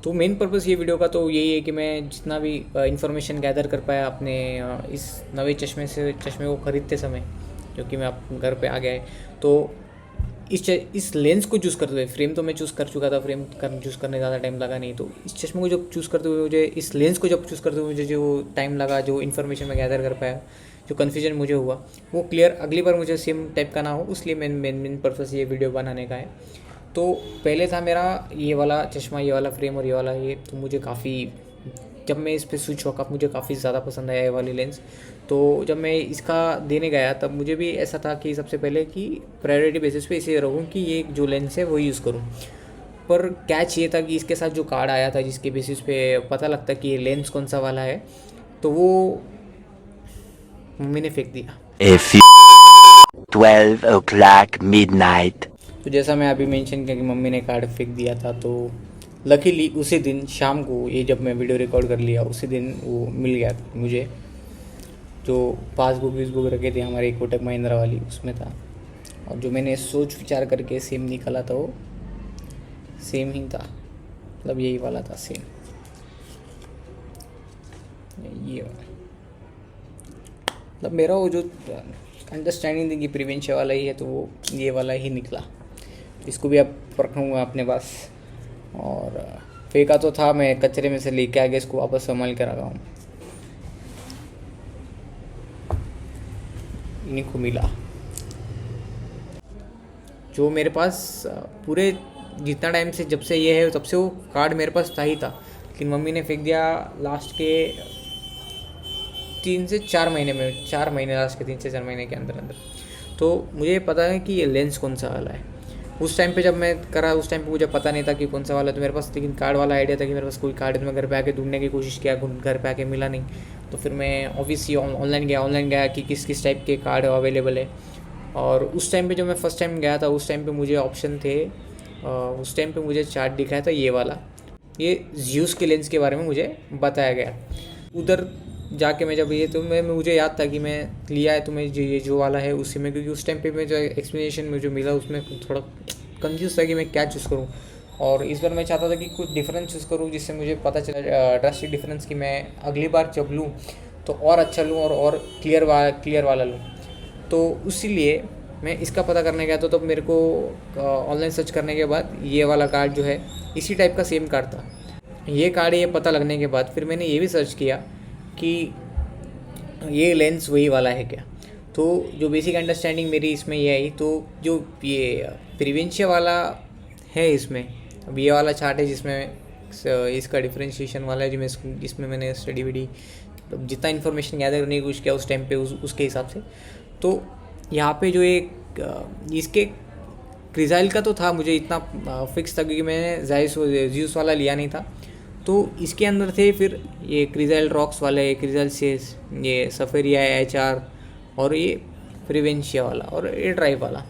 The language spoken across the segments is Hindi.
तो मेन पर्पस ये वीडियो का तो यही है कि मैं जितना भी इन्फॉर्मेशन गैदर कर पाया अपने इस नए चश्मे को ख़रीदते समय, जो कि मैं आप घर पे आ गया है। तो इस लेंस को चूज़ करते हुए, फ्रेम तो मैं चूज़ कर चुका था, चूज़ करने ज़्यादा टाइम लगा नहीं। तो इस चश्मे को जब चूज़ करते हुए मुझे, इस लेंस को जब चूज़ करते हुए मुझे जो टाइम लगा, जो इन्फॉर्मेशन मैं गैदर कर पाया, जो कन्फ्यूजन मुझे हुआ, वो क्लियर अगली बार मुझे सेम टाइप का ना हो, इसलिए मेन पर्पस ये वीडियो बनाने का है। तो पहले था मेरा ये वाला चश्मा, ये वाला फ्रेम और ये वाला ये, तो मुझे काफ़ी, जब मैं इस पर स्विच हुआ मुझे काफ़ी ज़्यादा पसंद आया ये वाली लेंस। तो जब मैं इसका देने गया तब मुझे भी ऐसा था कि सबसे पहले कि प्रायोरिटी बेसिस पे इसे रहूँ कि ये जो लेंस है वो यूज़ करूँ। पर कैच ये था कि इसके साथ जो कार्ड आया था जिसके बेसिस पे पता लगता कि ये लेंस कौन सा वाला है, तो वो मम्मी ने फेंक दिया। A few 12 o'clock midnight. तो जैसा मैं अभी मेंशन किया कि मम्मी ने कार्ड फेंक दिया था, तो लकीली उसी दिन शाम को, ये जब मैं वीडियो रिकॉर्ड कर लिया उसी दिन वो मिल गया मुझे। जो पासबुक रखे थे हमारे कोटक महिंद्रा वाली, उसमें था। और जो मैंने सोच विचार करके सेम निकाला था वो सेम ही था, मतलब यही वाला था सेम, ये वाला। मतलब मेरा वो जो अंडरस्टैंडिंग थी कि प्रिवेंशन वाला ही है, तो वो ये वाला ही निकला। इसको भी अब रखूँगा अपने पास। और फेंका तो था, मैं कचरे में से लेके आ गया, इसको वापस संभाल कर रखा हूँ। इन्हीं को मिला जो मेरे पास पूरे जितना टाइम से, जब से ये है तब से वो कार्ड मेरे पास था ही था, लेकिन मम्मी ने फेंक दिया लास्ट के 3 से 4 महीने में, 4 महीने, लास्ट के 3 से 4 महीने के अंदर। तो मुझे पता है कि ये लेंस कौन सा वाला है। उस टाइम पे जब मैं करा, उस टाइम पे मुझे पता नहीं था कि कौन सा वाला है, तो मेरे पास लेकिन कार्ड वाला आइडिया था कि मेरे पास कोई कार्ड है। तो मैं घर पे आके ढूंढने की कोशिश किया, घर पे आके मिला नहीं। तो फिर मैं ऑब्वियसली ऑनलाइन गया कि किस टाइप के कार्ड अवेलेबल है। और उस टाइम पे जब मैं फ़र्स्ट टाइम गया था, उस टाइम पे मुझे ऑप्शन थे, उस टाइम पे मुझे चार्ट दिखाया था ये वाला, ये ज़्यूस के लेंस के बारे में मुझे बताया गया। उधर जाके मैं जब ये, तो मुझे याद था कि मैं लिया है, तो मैं ये जो वाला है उसी में, क्योंकि उस टाइम पे मैं जो एक्सप्लेनेशन में जो मिला उसमें थोड़ा कंफ्यूज था कि मैं क्या चूज़ करूँ। और इस बार मैं चाहता था कि कुछ डिफरेंस चूज़ करूँ जिससे मुझे पता चला ड्रास्टिक डिफरेंस, कि मैं अगली बार जब लूँ तो और अच्छा लूँ और क्लियर वाला लूँ। तो इसीलिए मैं इसका पता करने गया, तो तब मेरे को ऑनलाइन सर्च करने के बाद ये वाला कार्ड जो है इसी टाइप का सेम कार्ड था। ये कार्ड, ये पता लगने के बाद फिर मैंने ये भी सर्च किया कि ये लेंस वही वाला है क्या। तो जो बेसिक अंडरस्टैंडिंग मेरी इसमें ये आई, तो जो ये प्रिवेंशिया वाला है इसमें, अब ये वाला चार्ट है जिसमें इसका डिफरेंशिएशन वाला है, जिसमें मैंने स्टडी विडी जितना इन्फॉर्मेशन गैदर करने की कोशिश किया उस टाइम पे, उसके हिसाब से। तो यहाँ पे जो एक इसके क्रिजाइल का तो था, मुझे इतना फिक्स था क्योंकि मैंने ज़्यूस वाला लिया नहीं था। तो इसके अंदर थे फिर ये क्रिजाइल रॉक्स वाले, क्रिजाइल सेस, ये सफेरिया HR, और ये प्रिवेंशिया वाला, और ये ड्राइव वाला।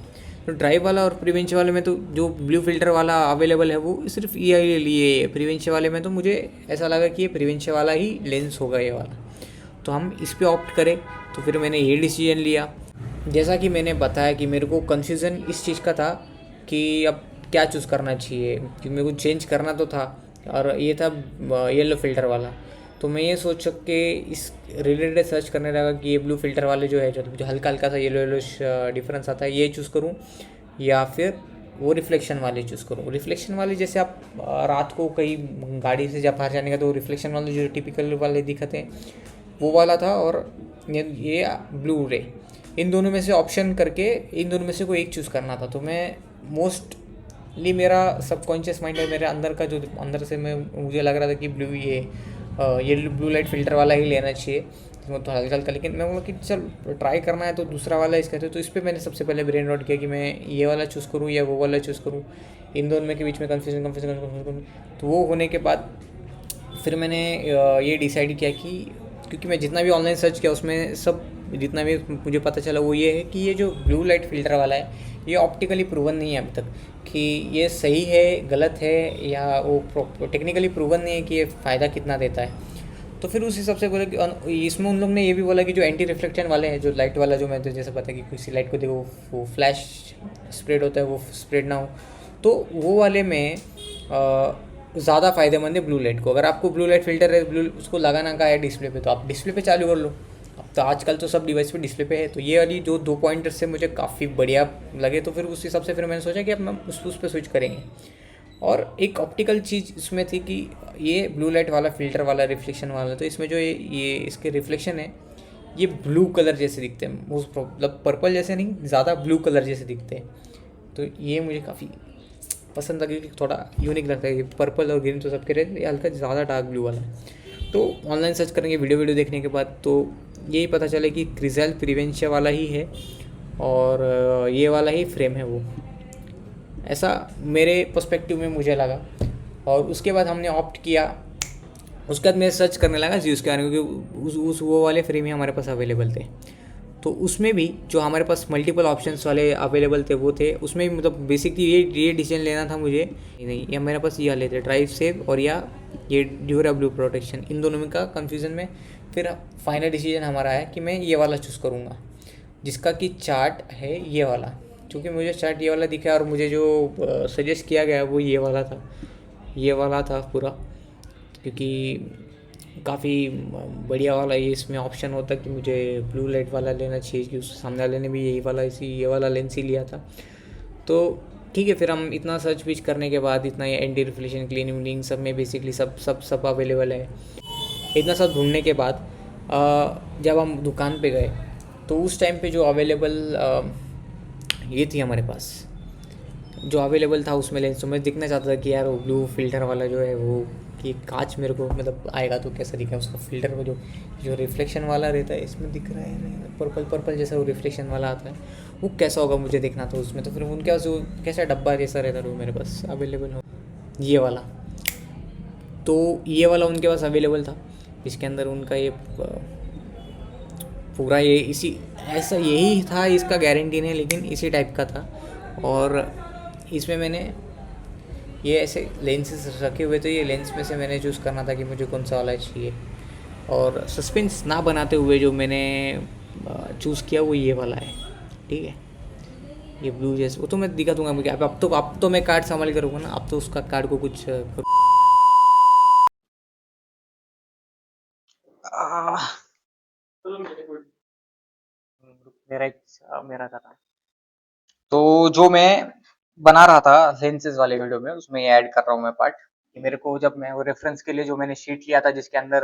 तो ड्राइव वाला और प्रिवेंशिया वाले में तो जो ब्लू फिल्टर वाला अवेलेबल है वो सिर्फ ये लिए, प्रिवेंशिया वाले में तो मुझे ऐसा लगा कि ये प्रिवेंशिया वाला ही लेंस होगा ये वाला, तो हम इस पर ऑप्ट करें। तो फिर मैंने ये डिसीजन लिया। जैसा कि मैंने बताया कि मेरे को कन्फ्यूज़न इस चीज़ का था कि अब क्या चूज़ करना चाहिए, क्योंकि मेरे को चेंज करना तो था, और ये था येलो फिल्टर वाला। तो मैं ये सोच के इस रिलेटेड सर्च करने लगा कि ये ब्लू फिल्टर वाले जो है, जो हल्का हल्का सा येलो डिफरेंस आता है, ये चूज़ करूँ या फिर वो रिफ्लेक्शन वाले चूज़ करूँ। रिफ्लेक्शन वाले जैसे आप रात को कहीं गाड़ी से जब बाहर जाने का, तो रिफ्लेक्शन वाले जो टिपिकल वाले दिखते हैं वो वाला था, और ये ब्लू रे, इन दोनों में से ऑप्शन करके इन दोनों में से कोई एक चूज़ करना था। तो मैं मोस्टली मेरा सबकॉन्शियस माइंड है, मेरे अंदर का जो अंदर से मुझे लग रहा था कि ये ब्लू लाइट फिल्टर वाला ही लेना चाहिए, इसमें तो हल्का हल्का। लेकिन मैं बोला कि चल ट्राई करना है तो दूसरा वाला इसका तो इस पर मैंने सबसे पहले ब्रेन रॉट किया कि मैं ये वाला चूज़ करूँ या वो वाला चूज़ करूँ। इन दोनों में के बीच में कन्फ्यूजन। तो वो होने के बाद फिर मैंने ये डिसाइड किया कि, क्योंकि मैं जितना भी ऑनलाइन सर्च किया उसमें सब जितना भी मुझे पता चला वो ये है कि ये जो ब्लू लाइट फिल्टर वाला है ये ऑप्टिकली प्रूवन नहीं है अभी तक कि ये सही है गलत है, या वो टेक्निकली प्रूवन नहीं है कि ये फ़ायदा कितना देता है। तो फिर उस हिसाब से बोला कि इसमें उन लोग ने ये भी बोला कि जो एंटी रिफ्लेक्शन वाले हैं, जो लाइट वाला, जो मैं तो जैसे पता है कि किसी लाइट को देखो वो फ्लैश स्प्रेड होता है, वो स्प्रेड ना हो, तो वो वाले में ज़्यादा फ़ायदेमंद है ब्लू लाइट को। अगर आपको ब्लू लाइट फ़िल्टर है ब्लू उसको लगाना का है डिस्प्ले पे, तो आप डिस्प्ले पे चालू कर लो। अब तो आजकल तो सब डिवाइस पे डिस्प्ले पे है, तो ये वाली जो 2 पॉइंटर से मुझे काफ़ी बढ़िया लगे, तो फिर उस हिसाब से फिर मैंने सोचा कि अब हम उस पर स्विच करेंगे। और एक ऑप्टिकल चीज़ इसमें थी कि ये ब्लू लाइट वाला फ़िल्टर वाला रिफ्लेक्शन वाला, तो इसमें जो ये इसके रिफ्लेक्शन है ये ब्लू कलर जैसे दिखते हैं, मोस्ट मतलब पर्पल जैसे नहीं, ज़्यादा ब्लू कलर जैसे दिखते हैं। तो ये मुझे काफ़ी पसंद लगे कि थोड़ा यूनिक लगता है। ये पर्पल और ग्रीन तो सबके रहते, ये हल्का ज़्यादा डार्क ब्लू वाला है। तो ऑनलाइन सर्च करेंगे वीडियो देखने के बाद तो यही पता चले कि क्रिजल प्रिवेंशिया वाला ही है और ये वाला ही फ्रेम है वो, ऐसा मेरे पर्सपेक्टिव में मुझे लगा। और उसके बाद हमने ऑप्ट किया, उसके बाद मैं सर्च करने लगा ज़्यूस के बारे में, क्योंकि उस वो वाले फ्रेम ही हमारे पास अवेलेबल थे। तो उसमें भी जो हमारे पास मल्टीपल ऑप्शंस वाले अवेलेबल थे वो थे, उसमें भी मतलब बेसिकली ये डिसीजन लेना था मुझे, नहीं या मेरे पास ये वाले थे ड्राइव सेव और या ये ड्यूरेबल प्रोटेक्शन, इन दोनों में का कन्फ्यूज़न में फिर फाइनल डिसीजन हमारा है कि मैं ये वाला चूज़ करूँगा, जिसका कि चार्ट है ये वाला। क्योंकि मुझे चार्ट ये वाला दिखा और मुझे जो सजेस्ट किया गया वो ये वाला था पूरा, क्योंकि काफ़ी बढ़िया वाला ये इसमें ऑप्शन होता कि मुझे ब्लू लाइट वाला लेना चाहिए, कि उस सामने वाले ने भी ये वाला लेंस ही लिया था। तो ठीक है, फिर हम इतना सर्च विच करने के बाद, इतना ये एंटी रिफ्लेक्शन क्लीनिंग सब में बेसिकली सब अवेलेबल है, इतना सब ढूंढने के बाद जब हम दुकान पे गए तो उस टाइम पे जो अवेलेबल ये थी हमारे पास, जो अवेलेबल था उसमें लेंस, तो मैं दिखना चाहता था कि यार वो ब्लू फिल्टर वाला जो है वो, कि कांच मेरे को मतलब आएगा तो कैसा दिखेगा उसका फिल्टर में, जो रिफ्लेक्शन वाला रहता है इसमें दिख रहा है पर्पल जैसा वो रिफ्लेक्शन वाला आता है, वो कैसा होगा मुझे देखना था उसमें। तो फिर उनके पास वो कैसा डब्बा जैसा रहता था वो मेरे पास अवेलेबल हो, ये वाला, तो ये वाला उनके पास अवेलेबल था, इसके अंदर उनका ये पूरा ये इसी ऐसा यही था, इसका गारंटी नहीं लेकिन इसी टाइप का था। और इसमें मैंने ये ऐसे लेंसेज रखे हुए थे, ये लेंस में से मैंने चूज़ करना था कि मुझे कौन सा वाला चाहिए, और सस्पेंस ना बनाते हुए जो मैंने चूज़ किया वो ये वाला है। ठीक है, ये ब्लू जैसे वो तो मैं दिखा दूंगा मुझे, अब तो मैं कार्ड संभाल करूँगा ना, अब तो उसका कार्ड को कुछ मेरा था। तो जो मैं बना रहा था लेंसेज वाले वीडियो में, उसमें ये ऐड कर रहा हूँ मैं पार्ट, कि मेरे को जब मैं वो रेफरेंस के लिए जो मैंने शीट लिया था जिसके अंदर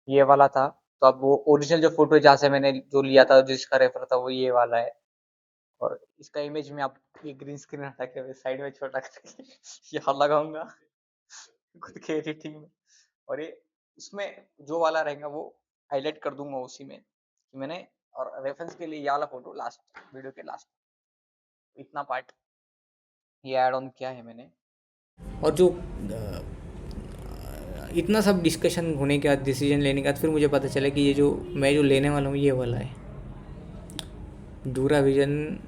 ये वाला था, तो अब वो ओरिजिनल जो फोटो जहाँ से मैंने जो लिया था जिसका रेफर था वो ये वाला है। और इसका इमेज में आप ये ग्रीन स्क्रीन हटा के साइड में छोटा करके यहाँ लगाऊंगा खुद के एडिटिंग में, और ये उसमें जो वाला रहेगा वो हाईलाइट कर दूंगा उसी में कि मैंने, और रेफरेंस के लिए ये वाला फोटो लास्ट वीडियो के लास्ट, इतना पार्ट ये ऐड ऑन किया है मैंने। और जो इतना सब डिस्कशन होने के बाद, डिसीजन लेने के बाद, फिर मुझे पता चला कि ये जो मैं जो लेने वाला हूँ ये वाला है, डूराविजन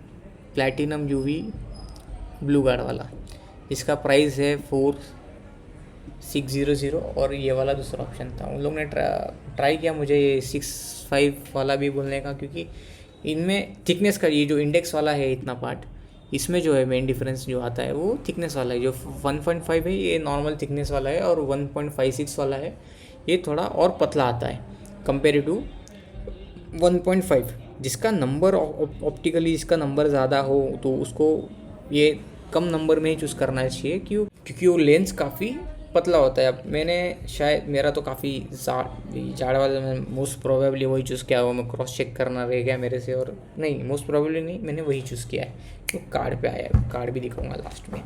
प्लैटिनम यूवी ब्लू गार्ड वाला। इसका प्राइस है 4600, और ये वाला दूसरा ऑप्शन था। उन लोग ने ट्राई किया मुझे ये 65 वाला भी बोलने का, क्योंकि इनमें थिकनेस का ये जो इंडेक्स वाला है इतना पार्ट, इसमें जो है मेन डिफरेंस जो आता है वो थिकनेस वाला है। जो 1.5 है ये नॉर्मल थिकनेस वाला है, और 1.56 वाला है ये थोड़ा और पतला आता है कंपेयर टू 1.5, जिसका नंबर ऑप्टिकली जिसका नंबर ज़्यादा हो तो उसको ये कम नंबर में ही चूज़ करना चाहिए, क्योंकि वो लेंस काफ़ी पतला होता है। अब मैंने शायद मेरा तो काफ़ी जाड़ वाला, मैं मोस्ट प्रोबेबली वही चूज़ किया हुआ, मैं क्रॉस चेक करना रह गया मेरे से, और नहीं मोस्ट प्रोबेबली नहीं, मैंने वही चूज़ किया है। तो कार्ड पे आया है, कार्ड भी दिखाऊंगा लास्ट में,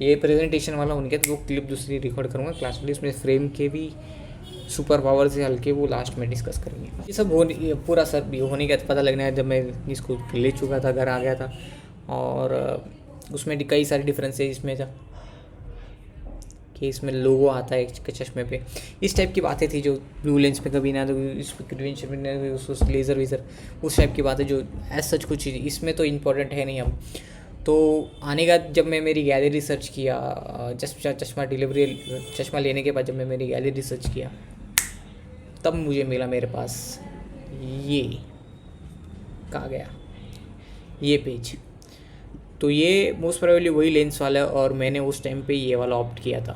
ये प्रेजेंटेशन वाला उनके, तो वो क्लिप दूसरी रिकॉर्ड करूँगा क्लास में, उसमें फ्रेम के भी सुपर पावर से हल्के वो लास्ट में डिस्कस करेंगे। ये सब पूरा सब होने का पता लगना है जब मैं इसको ले चुका था, घर आ गया था, और उसमें कई सारे डिफरेंसेस इसमें था कि इसमें लोगो आता है चश्मे पे, इस टाइप की बातें थी जो ब्लू लेंस पे कभी ना, तो इस पर उस लेज़र वेज़र उस टाइप की बातें जो एज सच कुछ इसमें तो इम्पोर्टेंट है नहीं। हम तो आने का जब मैं मेरी गैलरी सर्च किया, चश्मा लेने के बाद जब मैं मेरी गैलरी सर्च किया, तब मुझे मिला मेरे पास ये कहाँ गया ये पेज। तो ये मोस्ट प्रोबेबली वही लेंस वाला है, और मैंने उस टाइम पे ये वाला ऑप्ट किया था,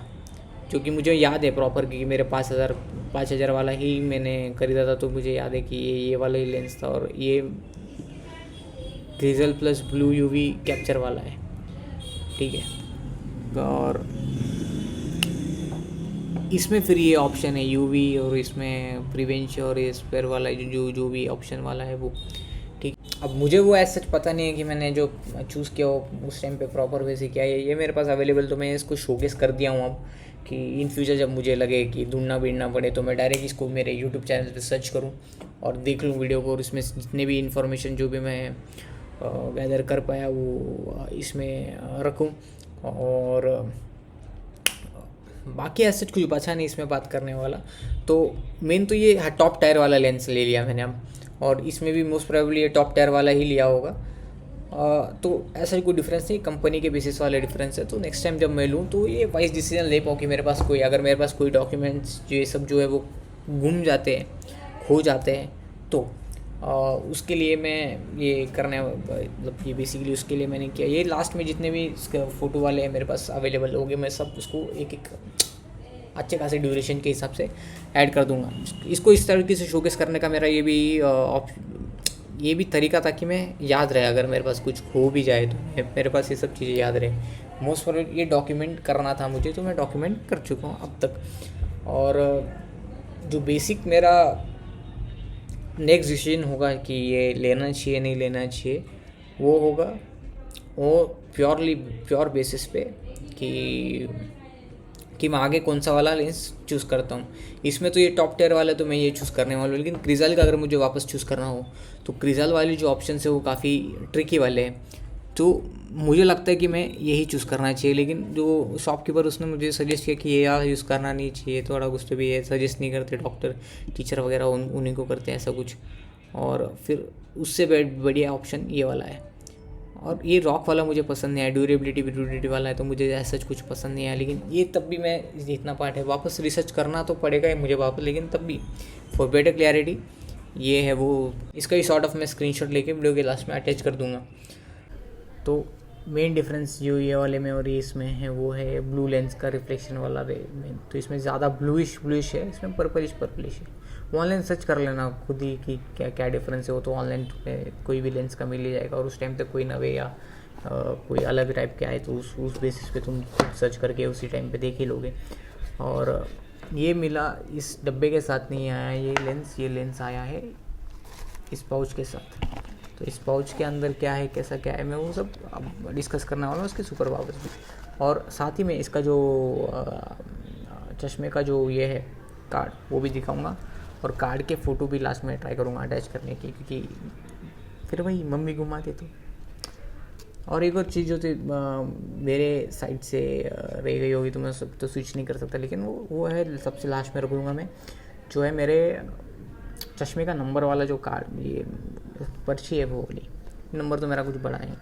जो कि मुझे याद है प्रॉपर, क्योंकि मेरे 5,000 वाला ही मैंने खरीदा था, तो मुझे याद है कि ये वाला ही लेंस था, और ये ग्रिजल प्लस ब्लू यूवी कैप्चर वाला है, ठीक है। और इसमें फिर ये ऑप्शन है यूवी, और इसमें प्रिवेंशन और ये स्पेयर वाला जो भी ऑप्शन वाला है वो, ठीक। अब मुझे वो ऐसा सच पता नहीं है कि मैंने जो चूज़ किया हो उस टाइम पे प्रॉपर वे से क्या है। ये मेरे पास अवेलेबल, तो मैं इसको शोकेस कर दिया हूँ अब, कि इन फ्यूचर जब मुझे लगे कि ढूंढना बीढ़ना पड़े तो मैं डायरेक्ट इसको मेरे यूट्यूब चैनल पे सर्च करूँ और देख लूँ वीडियो को, और इसमें जितने भी इन्फॉर्मेशन जो भी मैं गैदर कर पाया वो इसमें रखूँ। और बाकी ऐसा कुछ बचा नहीं इसमें बात करने वाला। तो मेन तो ये टॉप टायर वाला लेंस ले लिया मैंने अब, और इसमें भी मोस्ट प्रोबेबली ये टॉप टायर वाला ही लिया होगा। तो ऐसा कोई डिफरेंस नहीं, कंपनी के बेसिस वाले डिफरेंस है। तो नेक्स्ट टाइम जब मैं लूँ तो ये वाइज डिसीजन ले पाऊँ कि मेरे पास कोई, अगर मेरे पास कोई डॉक्यूमेंट्स जो ये सब जो है वो गुम जाते हैं, खो जाते हैं, तो उसके लिए मैं ये करने, मतलब ये बेसिकली उसके लिए मैंने किया। ये लास्ट में जितने भी फ़ोटो वाले हैं मेरे पास अवेलेबल हो गए, मैं सब उसको एक एक अच्छे खासे ड्यूरेशन के हिसाब से ऐड कर दूंगा। इसको इस तरीके से शोकेस करने का मेरा ये भी तरीका था कि मैं याद रहे, अगर मेरे पास कुछ खो भी जाए तो मेरे पास ये सब चीज़ें याद रहे। मोस्ट प्रोबेबली ये डॉक्यूमेंट करना था मुझे, तो मैं डॉक्यूमेंट कर चुका हूँ अब तक। और जो बेसिक मेरा नेक्स्ट डिसीजन होगा कि ये लेना चाहिए नहीं लेना चाहिए, वो होगा वो प्योर बेसिस पे कि मैं आगे कौन सा वाला लेंस चूज़ करता हूँ। इसमें तो ये टॉप टियर वाला तो मैं ये चूज़ करने वाला हूँ, लेकिन क्रिजल का अगर मुझे वापस चूज़ करना हो तो क्रिजल वाले जो ऑप्शन है वो काफ़ी ट्रिकी वाले हैं। तो मुझे लगता है कि मैं यही चूज़ करना चाहिए, लेकिन जो शॉपकीपर उसने मुझे सजेस्ट किया कि ये यार यूज़ करना नहीं चाहिए, थोड़ा कुछ तो भी है, सजेस्ट नहीं करते डॉक्टर टीचर वगैरह, उन्हीं को करते हैं ऐसा कुछ। और फिर उससे बढ़िया ऑप्शन ये वाला है। और ये रॉक वाला मुझे पसंद नहीं है, ड्यूरेबिलिटी वाला है, तो मुझे ऐसा कुछ पसंद नहीं है। लेकिन ये तब भी मैं इतना पार्ट है, वापस रिसर्च करना तो पड़ेगा ही मुझे वापस, लेकिन तब भी फॉर बेटर क्लैरिटी ये है वो। इसका ही सॉर्ट ऑफ मैं स्क्रीनशॉट लेके वीडियो के लास्ट में अटैच कर दूंगा। तो मेन डिफरेंस जो ये वाले में और ये इसमें है वो है ब्लू लेंस का रिफ्लेक्शन वाला रे मेन। तो इसमें ज़्यादा ब्लूइश है, इसमें पर्पलिश है। ऑनलाइन सर्च कर लेना खुद ही कि क्या क्या डिफरेंस है, वो तो ऑनलाइन कोई भी लेंस का मिल ही जाएगा। और उस टाइम तक कोई नवे या कोई अलग टाइप के आए तो उस बेसिस पे तुम खुद सर्च करके उसी टाइम पे देख ही लोगे। और ये मिला इस डब्बे के साथ नहीं आया ये लेंस आया है इस पाउच के साथ। तो इस पाउच के अंदर क्या है, कैसा क्या है, मैं वो सब अब डिस्कस करने वाला हूँ उसके सुपर पावर्स भी। और साथ ही में इसका जो चश्मे का जो ये है कार्ड वो भी दिखाऊंगा, और कार्ड के फ़ोटो भी लास्ट में ट्राई करूँगा अटैच करने की, क्योंकि फिर वही मम्मी घुमाते तो। और एक और चीज़ जो थी मेरे साइड से रह गई होगी तो मैं सब तो स्विच नहीं कर सकता, लेकिन वो है सबसे लास्ट में रखूँगा मैं, जो है मेरे चश्मे का नंबर वाला जो कार्ड, ये पर्ची है वो वाली। नंबर तो मेरा कुछ बड़ा है।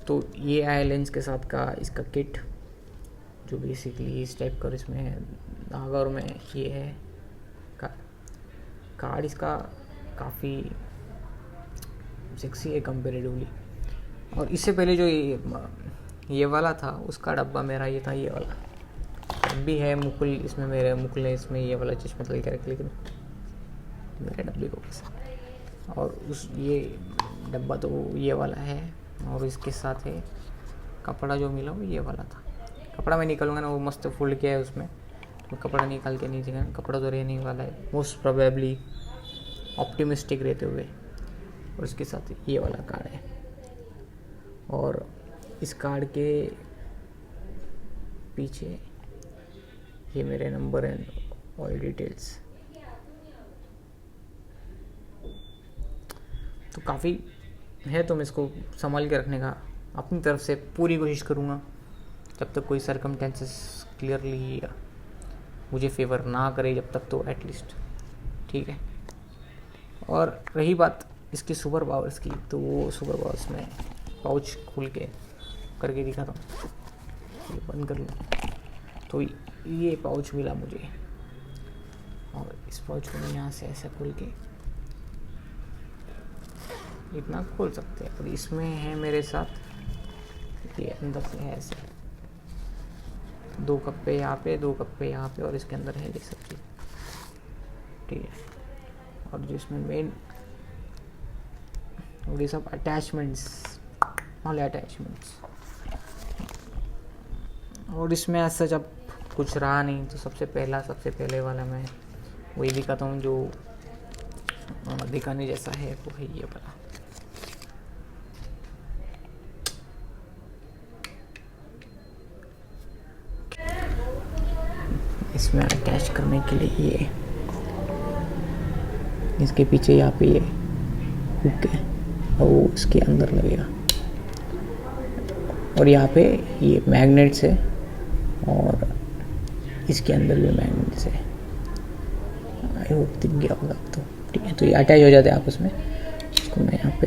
तो ये आया लेंस के साथ का इसका किट, जो बेसिकली इस टाइप का, इसमें है धागा और में ये है कार्ड। इसका काफ़ी सेक्सी है कंपेरेटिवली। और इससे पहले जो ये वाला था उसका डब्बा मेरा ये था, ये वाला अब भी है मुकुल, इसमें मेरे मुकुल ने इसमें ये वाला चश्मा तल के रख, लेकिन मेरे डब्बे को कैसे। और ये डब्बा तो ये वाला है, और इसके साथ है कपड़ा जो मिला वो ये वाला था। कपड़ा मैं निकालूंगा ना, वो मस्त फोल्ड किया है उसमें, तो कपड़ा निकाल के नहीं देगा, कपड़ा तो रहने वाला है मोस्ट प्रोबेबली ऑप्टिमिस्टिक रहते हुए। और इसके साथ ये वाला कार्ड है, और इस कार्ड के पीछे ये मेरे नंबर एंड ऑल डिटेल्स। तो काफ़ी है, तो मैं इसको संभाल के रखने का अपनी तरफ से पूरी कोशिश करूँगा, जब तक कोई सर्कमस्टेंसेस क्लियरली मुझे फेवर ना करे जब तक, तो एटलीस्ट ठीक है। और रही बात इसकी सुपर पावर्स की, तो वो सुपर पावर्स में पाउच खोल के करके दिखाता हूँ। ये बंद कर लूँ। तो ये पाउच मिला मुझे, और इस पाउच को मैं यहाँ से ऐसे खोल के इतना खोल सकते हैं। और इसमें है मेरे साथ बेसिकली अंदर से है ऐसे 2 कप्पे यहाँ पे, 2 कप्पे यहाँ पे, और इसके अंदर है ये सब चीज़, ठीक है। और जो इसमें मेन और ये सब अटैचमेंट्स, ऑल अटैचमेंट्स। और इसमें ऐसा जब कुछ रहा नहीं तो सबसे पहले वाला मैं वही दिखाता हूँ जो दिखाने जैसा है, वो है ये वाला। इसमें अटैच करने के लिए ये इसके पीछे यहाँ पे ये हुक है और वो इसके अंदर लगेगा, और यहाँ पे ये मैग्नेट्स है और इसके अंदर भी मैग्नेट्स है। आई होप दिख गया होगा तो ठीक है। तो ये अटैच हो जाते हैं आपस में। इसको मैं यहाँ पे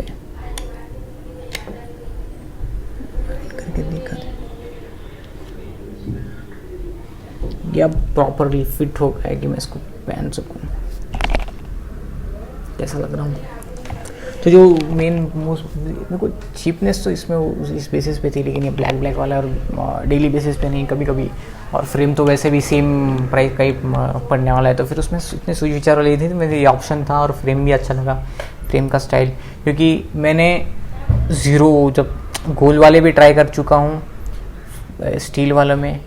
करके दिखा दूँ, ये अब प्रॉपरली फिट हो गया है कि मैं इसको पहन सकूँ। कैसा लग रहा हूँ? तो जो मेन मेरे को चीपनेस तो इसमें इस बेसिस पे थी, लेकिन ये ब्लैक वाला और डेली बेसिस पे नहीं, कभी कभी। और फ्रेम तो वैसे भी सेम प्राइस का ही पड़ने वाला है, तो फिर उसमें इतने सोच विचार वाली थी तो मेरे ये ऑप्शन था। और फ्रेम भी अच्छा लगा, फ्रेम का स्टाइल, क्योंकि मैंने ज़ीरो जब गोल वाले भी ट्राई कर चुका हूँ स्टील वालों में,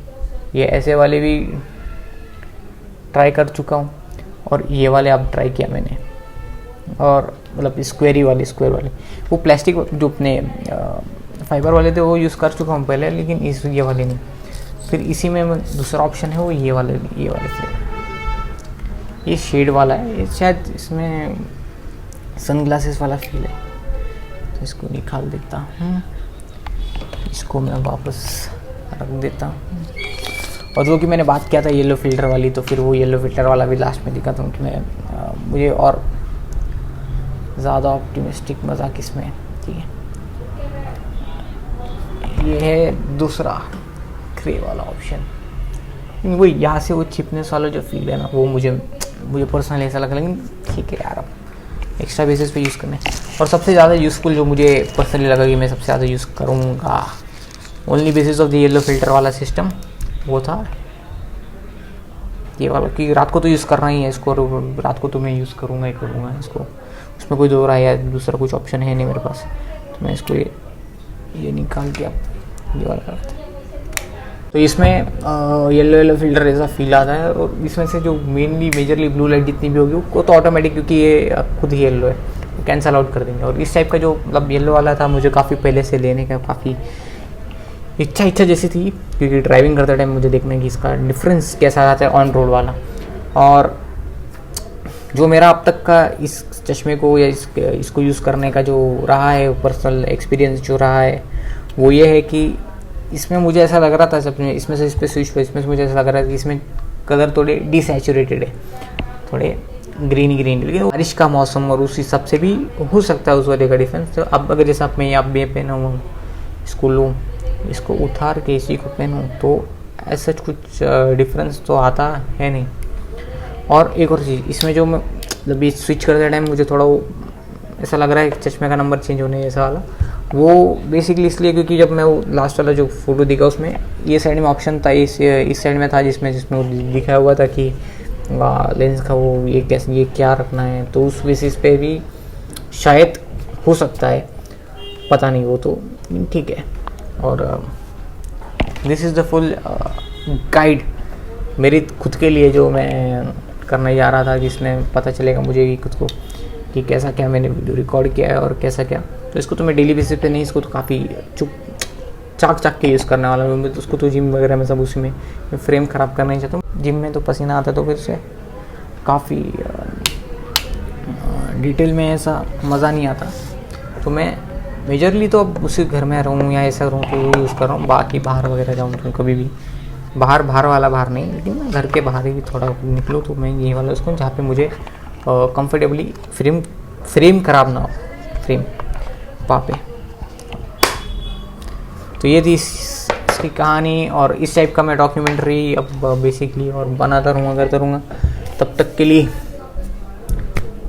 ये ऐसे वाले भी ट्राई कर चुका हूँ, और ये वाले अब ट्राई किया मैंने। और मतलब स्क्वायर वाले वो प्लास्टिक जो अपने फाइबर वाले थे वो यूज़ कर चुका हूँ पहले, लेकिन ये वाले नहीं। फिर इसी में दूसरा ऑप्शन है वो ये वाले फ्लेवर, ये शेड वाला है, ये शायद इसमें सनग्लासेस वाला फील है। तो इसको निकाल देता हूँ, इसको मैं वापस रख देता हूँ। और जो कि मैंने बात किया था येलो फिल्टर वाली, तो फिर वो येलो फिल्टर वाला भी लास्ट में दिखाता हूँ कि मैं मुझे और ज़्यादा ऑप्टिमिस्टिक मजाक इसमें है, ठीक है। ये है दूसरा ग्रे वाला ऑप्शन। वो यहाँ से वो चिपनेस वाला जो फील है ना, वो मुझे पर्सनली ऐसा लगा, लेकिन ठीक है यार, अब एक्स्ट्रा बेसिस पे यूज़ करना है। और सबसे ज़्यादा यूज़फुल जो मुझे पर्सनली लगा कि मैं सबसे ज़्यादा यूज़ करूँगा only basis of the yellow filter वाला सिस्टम, वो था ये वाला। कि रात को तो यूज़ करना ही है इसको, रात को तो मैं यूज़ करूँगा ही करूँगा इसको, उसमें कोई दो राय है, दूसरा कुछ ऑप्शन है नहीं मेरे पास। तो मैं इसको ये निकाल के ये वाला करता हूँ। तो इसमें येलो फिल्टर जैसा फील आता है। और इसमें से जो मेजरली ब्लू लाइट जितनी भी होगी वो तो ऑटोमेटिक, क्योंकि ये खुद ही येलो है, तो कैंसल आउट कर देंगे। और इस टाइप का जो मतलब येलो वाला था मुझे काफ़ी पहले से लेने का काफ़ी इच्छा जैसी थी, क्योंकि ड्राइविंग करते टाइम मुझे देखने की इसका डिफरेंस कैसा आता है ऑन रोड वाला। और जो मेरा अब तक का इस चश्मे को या इसको यूज़ करने का जो रहा है पर्सनल एक्सपीरियंस जो रहा है, वो ये है कि इसमें मुझे ऐसा लग रहा था सबने इसमें से स्विच पे इसमें से मुझे ऐसा लग रहा था कि इसमें कलर थोड़े डिसैचुरेटेड है, थोड़े ग्रीन, लेकिन बारिश का मौसम और उस हिसाब से भी हो सकता है उस वाले का डिफरेंस। तो अब अगर जैसे मैं आप ये पहना हुआ इसको लूँ, इसको उतार के इसी को पहनूँ, तो ऐसा कुछ डिफरेंस तो आता है नहीं। और एक और चीज़, इसमें जो मैं जब ये स्विच करते टाइम मुझे थोड़ा वो ऐसा लग रहा है चश्मे का नंबर चेंज होने जैसा वाला, वो बेसिकली इसलिए क्योंकि जब मैं वो लास्ट वाला जो फ़ोटो दिखा उसमें ये साइड में ऑप्शन था, इस साइड में था जिसमें वो लिखा हुआ था कि लेंस का वो ये क्या रखना है। तो उस बेसिस पे भी शायद हो सकता है, पता नहीं, वो तो ठीक है। और this is the full guide मेरी खुद के लिए जो मैं करने जा रहा था, जिसमें पता चलेगा मुझे कि खुद को कि कैसा क्या मैंने वीडियो रिकॉर्ड किया है और कैसा क्या। तो इसको तो मैं डेली बेसिस पे नहीं, इसको तो काफ़ी चाक के यूज़ करने वाला हूँ। तो उसको तो जिम वगैरह में सब उसी में मैं फ्रेम ख़राब करना ही चाहता हूँ। जिम में तो पसीना आता है, तो फिर से काफ़ी डिटेल में ऐसा मज़ा नहीं आता। तो मैं मेजरली तो अब उसी घर में रहूँ या ऐसा रहूँ तो यूज़ कर रहा हूँ। बाकी बाहर वगैरह जाऊँ तो कभी भी बाहर वाला बाहर नहीं, लेकिन घर के बाहर ही भी थोड़ा निकलूँ तो मैं ये वाला उसको जहाँ पे मुझे कंफर्टेबली फ्रेम ख़राब ना हो, फ्रेम वहाँ पे। तो ये थी इसकी कहानी। और इस टाइप का मैं डॉक्यूमेंट्री अब बेसिकली और बनाता रहूँगा, करता रहूँगा। तब तक के लिए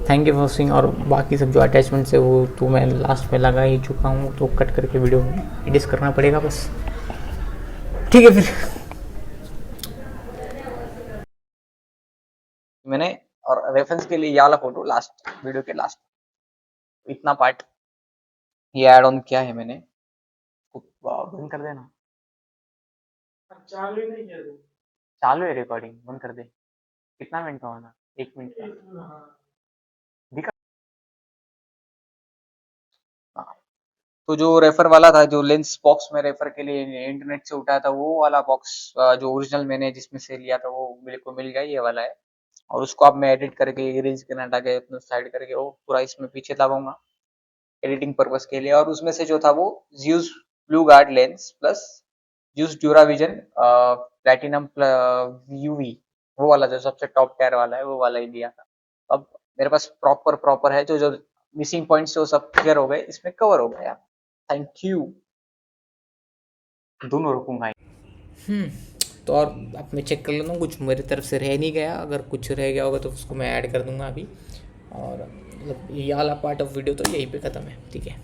थैंक यू फॉर वॉचिंग। और बाकी सब जो अटैचमेंट्स है वो तो मैं लास्ट में लगा ही चुका हूँ, तो कट करके वीडियो एडिट करना पड़ेगा बस। ठीक है फिर मैंने, और रेफरेंस के लिए ये वाला फोटो लास्ट वीडियो के लास्ट इतना पार्ट ये ऐड ऑन किया है मैंने। बंद कर देना, चालू ही नहीं किया चालू है रिकॉर्डिंग, बंद कर दे। कितना मिनट का होना, 1 मिनट का दिखा। हाँ। तो जो रेफर वाला था, जो लेंस बॉक्स में रेफर के लिए इंटरनेट से उठाया था, वो वाला बॉक्स जो ओरिजिनल मैंने जिसमें से लिया था वो मेरे को मिल गया, ये वाला है। और उसको अब मैं एडिट करके इरेज करना के अपने साइड करके वो पूरा इसमें पीछे दबाऊंगा एडिटिंग पर्पस के लिए। और उसमें से जो था वो Zeiss blue guard lens plus Zeiss DuraVision platinum UV, वो वाला जो सबसे टॉप टायर वाला है, वो वाला ही लिया था। अब मेरे पास प्रॉपर है, जो जो मिसिंग पॉइंट्स वो सब क्लियर हो गए, इसमें कवर हो गया। Thank you. दोनों रखूंगा। तो और अब मैं चेक कर लेता हूँ, कुछ मेरी तरफ से रह नहीं गया, अगर कुछ रह गया होगा तो उसको मैं ऐड कर दूंगा अभी। और मतलब ये वाला पार्ट ऑफ वीडियो तो यहीं पे ख़त्म है, ठीक है।